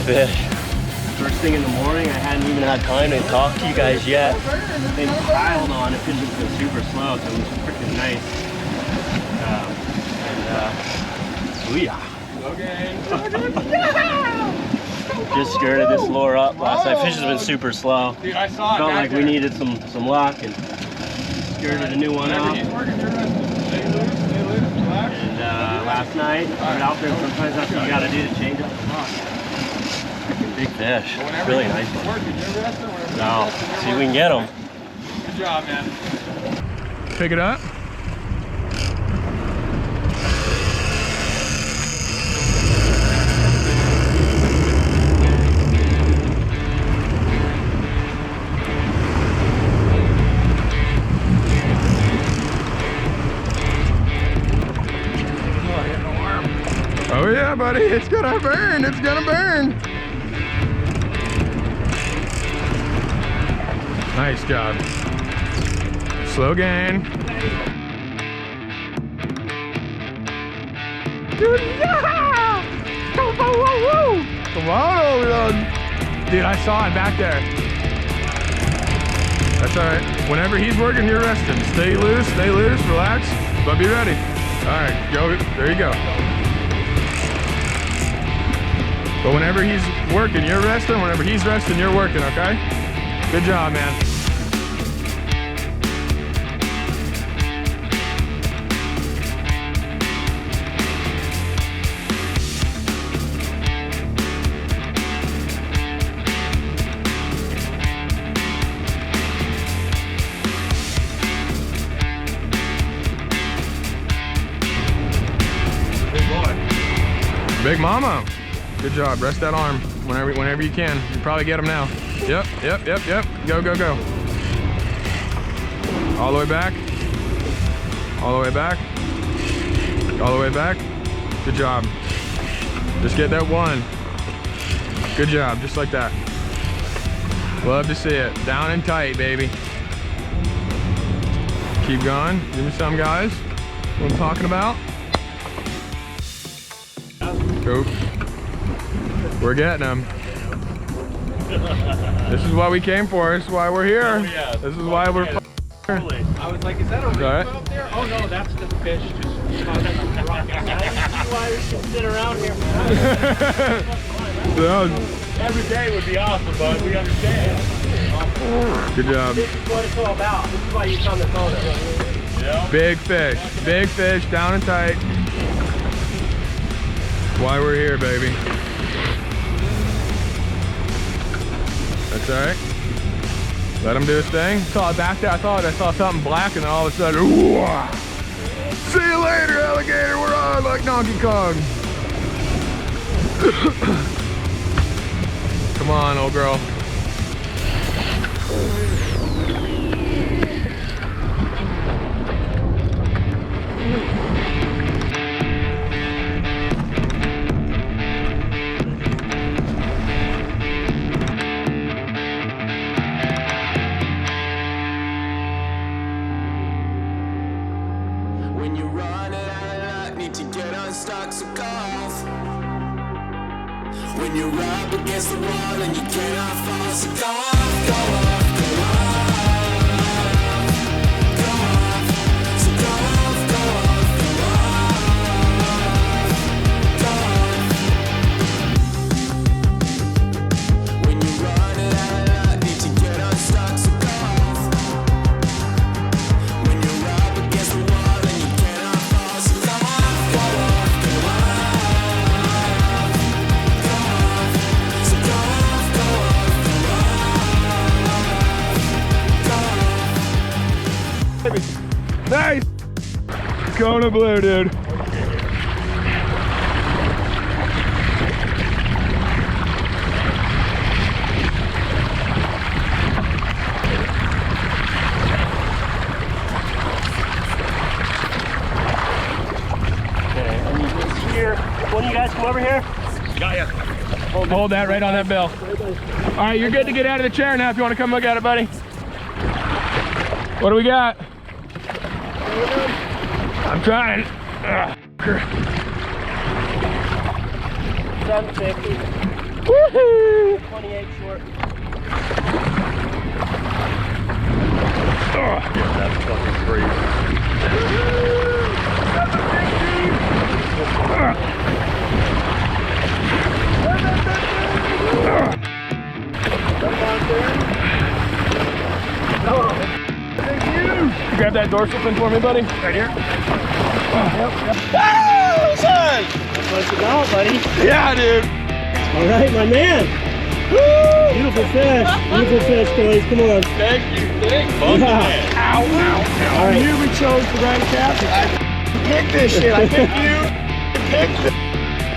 fish. First thing in the morning, I hadn't even had time to talk to you guys yet. They piled on. It fishing's been super slow, so it was freaking nice. Booyah. Okay. Just skirted this lure up last night. Fish has been super slow. Dude, I saw it. Felt like we needed some luck and skirted a new one up. And last night, I went out there, and sometimes that's what you gotta do to change up the spot. Freaking big fish. Really nice one. Now, see if we can get them. Good job, man. Pick it up. Oh yeah, buddy, it's gonna burn, it's gonna burn. Nice job. Slow gain. Dude, yeah! Come on, over. Dude, I saw it back there. That's all right. Whenever he's working, you're resting. Stay loose, relax, but be ready. All right, go, there you go. But whenever he's working, you're resting. Whenever he's resting, you're working, okay? Good job, man. Big boy. Big mama. Good job. Rest that arm whenever you can. You probably get him now. Yep. Go. All the way back. All the way back. All the way back. Good job. Just get that one. Good job. Just like that. Love to see it. Down and tight, baby. Keep going. Give me some, guys. What I'm talking about. Go. We're getting them. This is what we came for. This is why we're here. Oh, yeah. This is why we're here. Totally. I was like, is that a rainbow up there? Oh no, that's the fish just causing a rock. I see why we should sit around here. Every day would be awesome, but we understand. Good job. This is what it's all about. This is why you come to photo. Yeah. Big fish, down and tight. Why we're here, baby. That's all right. Let him do his thing. Saw it back there. I thought I saw something black, and then all of a sudden, ooh, see you later, alligator. We're on like Donkey Kong. Come on, old girl. When you're running out of luck, need to get unstuck, so go off. When you're up against the wall and you cannot fall, so go off, go off, go off, go off, so go off, go off, go off, go off. When you're running out of luck, need to get unstuck, so go off. When you're up against the wall and you cannot fall, so go off, go off, go off, go off, so go off, go off, go off. Nice. Kona blue, dude. One of you guys come over here. Got ya. Hold that right on that bill. All right, you're good to get out of the chair now if you want to come look at it, buddy. What do we got? I'm trying. 750. Woohoo! 28 short. That's fucking crazy. Grab that dorsal fin for me, buddy. Right here. Woo, son! That's what it's about, buddy. Yeah, dude. All right, my man. Woo! Beautiful fish. Beautiful fish, boys. Come on. Thank you. Thank you. Yeah. Ow, ow, ow. All right. I knew we chose the right captain. I picked this shit. I picked you. I picked the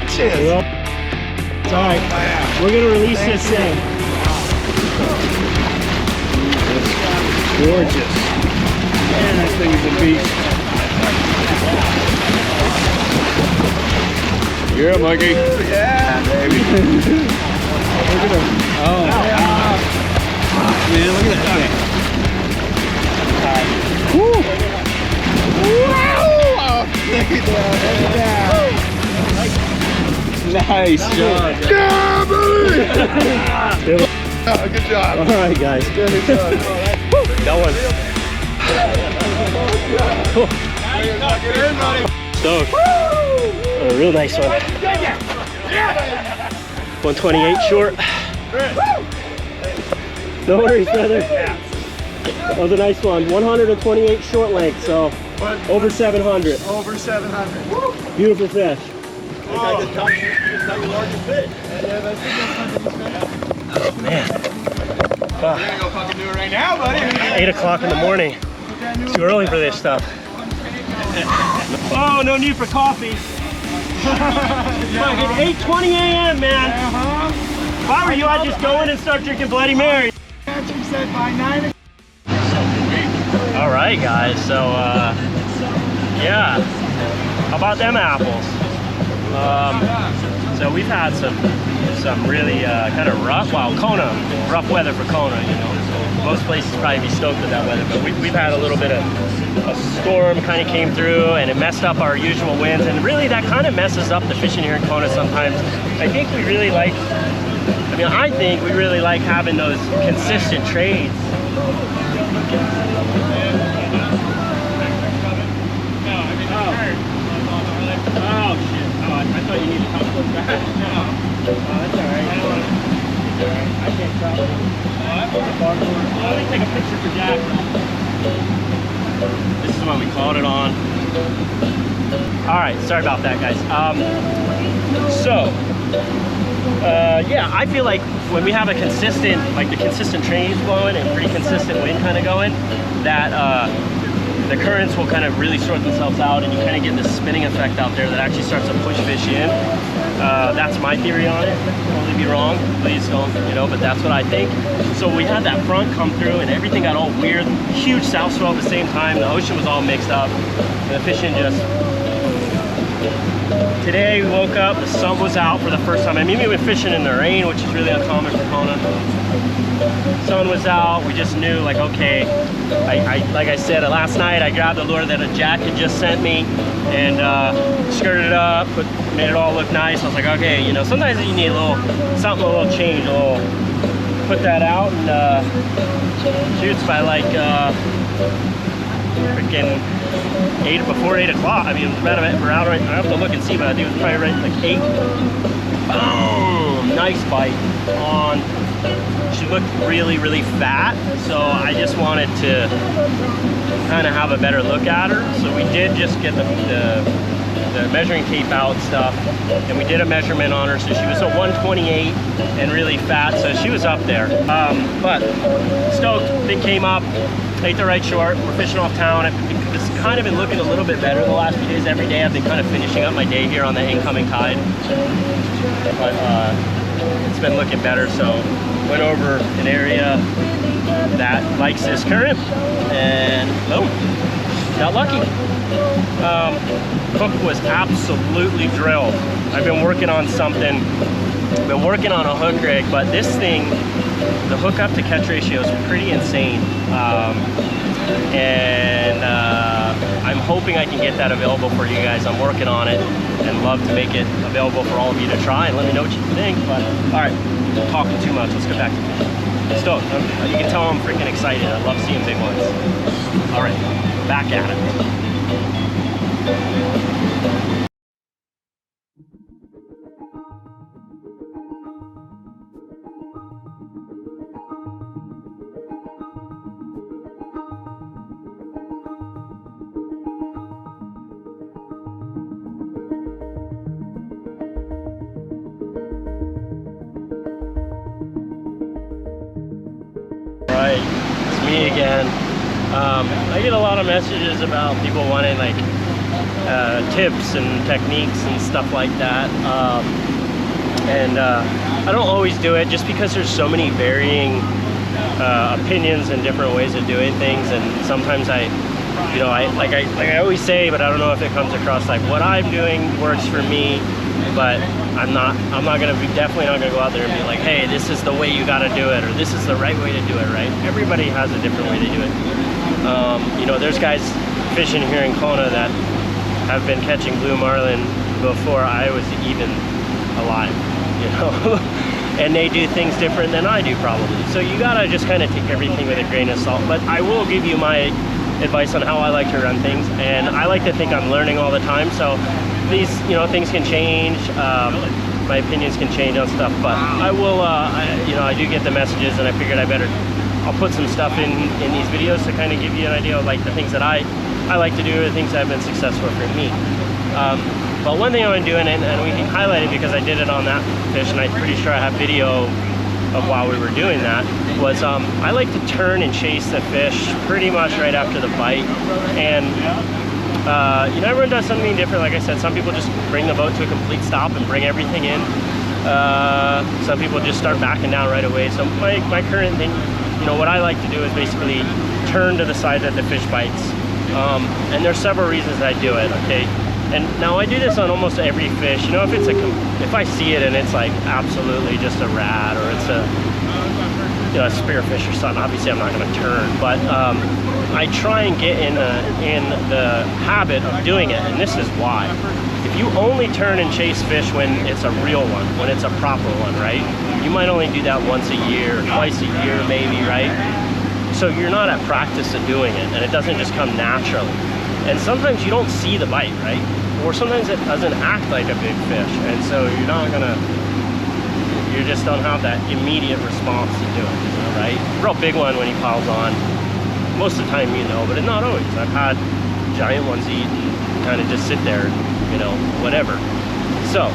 shit. Well, it's all right. We're gonna release this thing. Gorgeous. Man, that thing is a beast. Yeah, Mikey. Yeah, baby. Look at him. Oh, yeah. Man, look at that thing. Woo! Wow! Look at that. Nice job. Yeah, buddy! Good job. All right, guys. Good job. That one. Cool. Stoked. A real nice one. 128 short. No worries, brother. That was a nice one. 128 short length, so over 700. Over 700. Beautiful fish. Man. We're gonna go fucking do it right now, buddy. 8 o'clock in the morning. Too early for this stuff. Oh, no need for coffee. Fucking 8:20 a.m., man. If I were you, I'd just go in and start drinking Bloody Mary. You said by 9 All right, guys. So, yeah. How about them apples? So we've had some really kind of rough, Kona, rough weather for Kona, you know. Most places probably be stoked with that weather, but we've had a little bit of a storm kind of came through and it messed up our usual winds, and really that kind of messes up the fishing here in Kona sometimes. I think we really like, I think we really like having those consistent trades. Oh shit, I thought you needed to come close back. Oh, that's alright. I can't stop it. Let me take a picture for Jack. This is what we called it on. Alright, sorry about that, guys. Yeah, I feel like when we have a consistent, like the consistent trades blowing and pretty consistent wind kind of going, that the currents will kind of really sort themselves out and you kind of get this spinning effect out there that actually starts to push fish in. That's my theory on it. Totally be wrong. Please don't, but that's what I think. So we had that front come through and everything got all weird. Huge south swell at the same time. The ocean was all mixed up. And the fishing just... Today we woke up, the sun was out for the first time. We've been fishing in the rain, which is really uncommon for Kona. Sun was out, we just knew, like, okay, like I said, last night I grabbed the lure that a Jack had just sent me and skirted it up, made it all look nice. I was like, okay, sometimes you need a little change, put that out and shoots by like freaking before 8 o'clock. We're out right, I have to look and see, but I think it was probably right like 8. Boom! Nice bite on. She looked really, really fat, so I just wanted to kind of have a better look at her. So we did just get the measuring tape out and stuff, and we did a measurement on her. So she was a 128 and really fat, so she was up there. But stoked, thing came up, ate the right short. We're fishing off town. It's kind of been looking a little bit better the last few days. Every day I've been kind of finishing up my day here on the incoming tide, but it's been looking better. So went over an area that likes this current and boom, got lucky. Hook was absolutely drilled. I've been working on something, been working on a hook rig, but this thing, the hook up to catch ratio is pretty insane. I'm hoping I can get that available for you guys. I'm working on it and love to make it available for all of you to try and let me know what you think. But all right, talking too much. Let's get back to fishing. Stoked. You can tell I'm freaking excited. I love seeing big ones. All right, back at it. Right, it's me again. I get a lot of messages about people wanting like tips and techniques and stuff like that. I don't always do it just because there's so many varying opinions and different ways of doing things, and sometimes I always say, but I don't know if it comes across like what I'm doing works for me. But I'm definitely not gonna go out there and be like, hey, this is the way you gotta do it, or this is the right way to do it, right? Everybody has a different way to do it. There's guys fishing here in Kona that have been catching blue marlin before I was even alive, and they do things different than I do probably. So you gotta just kind of take everything with a grain of salt. But I will give you my advice on how I like to run things, and I like to think I'm learning all the time. So these, things can change. My opinions can change on stuff, but I will, I do get the messages, and I figured I'll put some stuff in these videos to kind of give you an idea of like the things that I like to do, the things that have been successful for me. But one thing I've been doing, and we can highlight it because I did it on that fish, and I'm pretty sure I have video of while we were doing that, was I like to turn and chase the fish pretty much right after the bite. And everyone does something different. Like I said, some people just bring the boat to a complete stop and bring everything in. Some people just start backing down right away. So my current thing, what I like to do is basically turn to the side that the fish bites. And there's several reasons I do it, okay? And now I do this on almost every fish. If I see it and it's like absolutely just a rat, or it's a spearfish or something, obviously I'm not going to turn. But I try and get in the habit of doing it, and this is why. If you only turn and chase fish when it's a real one, when it's a proper one, right? You might only do that once a year, or twice a year maybe, right? So you're not at practice of doing it, and it doesn't just come naturally. And sometimes you don't see the bite, right? Or sometimes it doesn't act like a big fish, and so you just don't have that immediate response to do it, right? Real big one when he piles on, most of the time but it's not always. I've had giant ones eat and kind of just sit there, whatever. So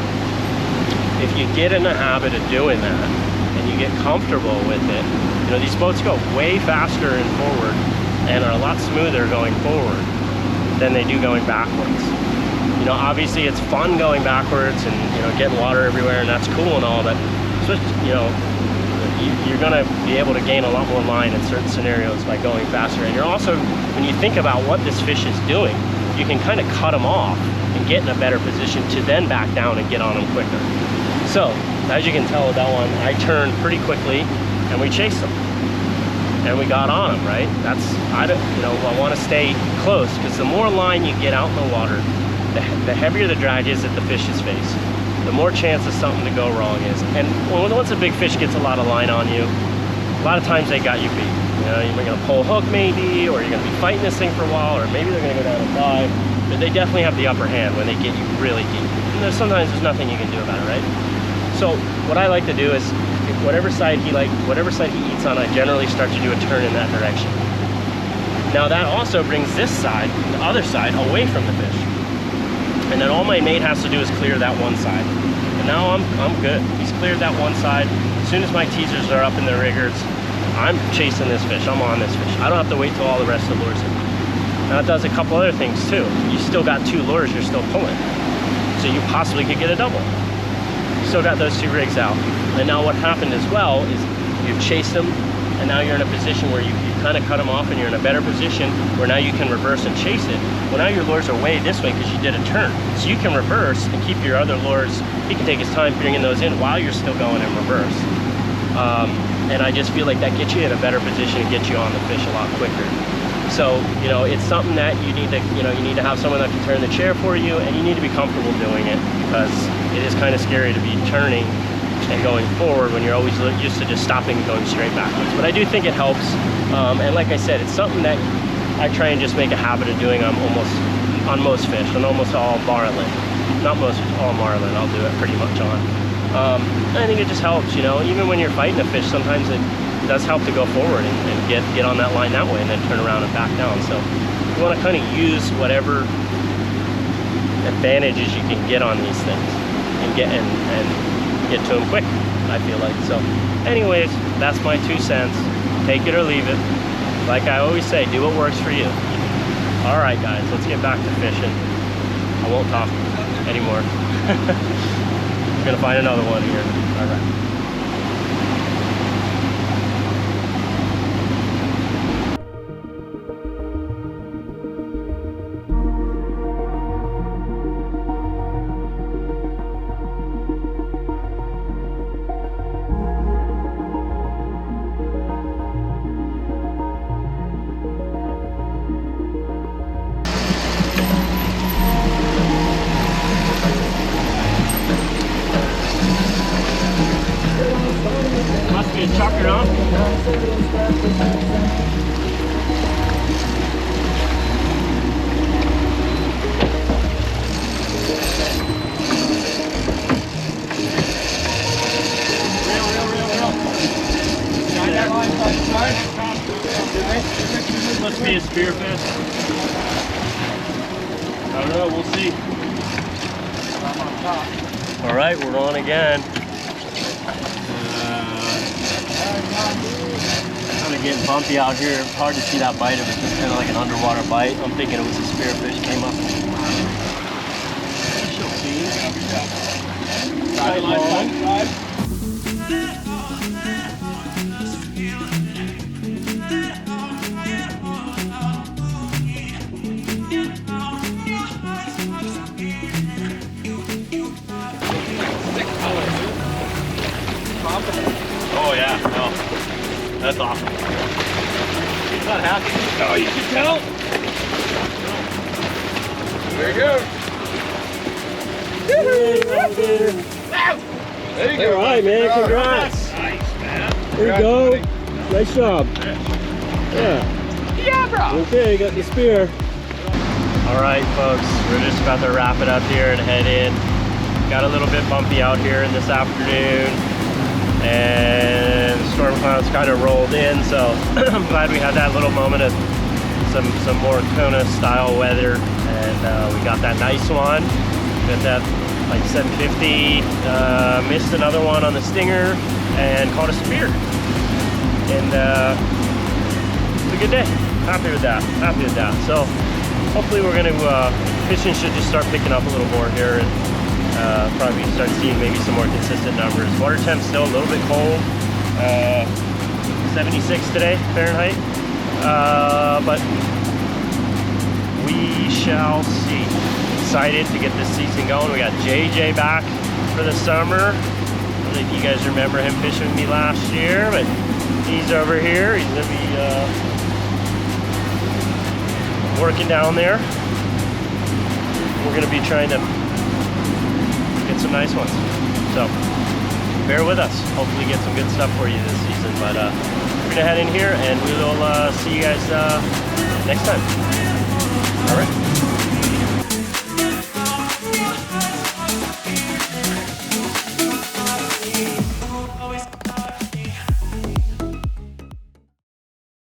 if you get in the habit of doing that and you get comfortable with it, these boats go way faster and forward and are a lot smoother going forward than they do going backwards. Obviously it's fun going backwards and getting water everywhere, and that's cool and all, but you're gonna be able to gain a lot more line in certain scenarios by going faster. And you're also, when you think about what this fish is doing, you can kind of cut them off and get in a better position to then back down and get on them quicker. So as you can tell with that one, I turned pretty quickly and we chased them. And we got on them, right? I want to stay close, because the more line you get out in the water, the heavier the drag is at the fish's face, the more chance of something to go wrong is. And once a big fish gets a lot of line on you, a lot of times they got you beat. You're going to pull a hook maybe, or you're going to be fighting this thing for a while, or maybe they're going to go down and dive. But they definitely have the upper hand when they get you really deep. And sometimes there's nothing you can do about it, right? So what I like to do is, whatever side he eats on, I generally start to do a turn in that direction. Now that also brings this side, the other side, away from the fish. And then all my mate has to do is clear that one side. And now I'm good. He's cleared that one side. As soon as my teasers are up in the riggers, I'm chasing this fish. I'm on this fish. I don't have to wait till all the rest of the lures are. Now it does a couple other things too. You still got 2 lures you're still pulling. So you possibly could get a double. Still got those 2 rigs out. And now what happened as well is you've chased them, and now you're in a position where you kind of cut them off, and you're in a better position where now you can reverse and chase it. Well, now your lures are way this way because you did a turn. So you can reverse and keep your other lures. He can take his time bringing those in while you're still going in reverse. And I just feel like that gets you in a better position and gets you on the fish a lot quicker. So, you know, it's something that you need to, you need to have someone that can turn the chair for you, and you need to be comfortable doing it, because it is kind of scary to be turning and going forward when you're always used to just stopping and going straight backwards. But I do think it helps. And like I said, it's something that I try and just make a habit of doing on most fish, on almost all Marlin. Not most, all Marlin, I'll do it pretty much on. I think it just helps, you know, even when you're fighting a fish, sometimes it does help to go forward and get on that line that way and then turn around and back down. So you want to kind of use whatever advantages you can get on these things and get to them quick, I feel like. So anyways, that's my 2 cents. Take it or leave it. Like I always say, do what works for you. All right, guys, let's get back to fishing. I won't talk anymore. We're gonna find another one here. All right. Must be a chucker, huh? Must be a spearfish. I don't know, we'll see. All right, we're on again. Kind of getting bumpy out here. It's hard to see that bite. It was just kind of like an underwater bite. I'm thinking it was a spearfish came up. Tight long. Oh yeah, no, that's awesome. He's not happy. Oh, you can tell. There you go. There you go. All right, man. Congrats. Nice, man. There you go. Nice job. Yeah. Yeah, bro. Okay, you got the spear. All right, folks. We're just about to wrap it up here and head in. Got a little bit bumpy out here in this afternoon, and the storm clouds kind of rolled in, so I'm glad we had that little moment of some more Kona style weather, and we got that nice one. Got that like 750, missed another one on the stinger and caught a spear, and it's a good day. Happy with that. So hopefully we're gonna fishing should just start picking up a little more here, and probably start seeing maybe some more consistent numbers. Water temp's still a little bit cold, 76 today Fahrenheit, but we shall see. Excited to get this season going. We got JJ back for the summer. I don't know if you guys remember him fishing with me last year, but he's over here. He's gonna be working down there. We're gonna be trying to get some nice ones. So bear with us. Hopefully get some good stuff for you this season. But we're gonna head in here and we will see you guys next time. All right.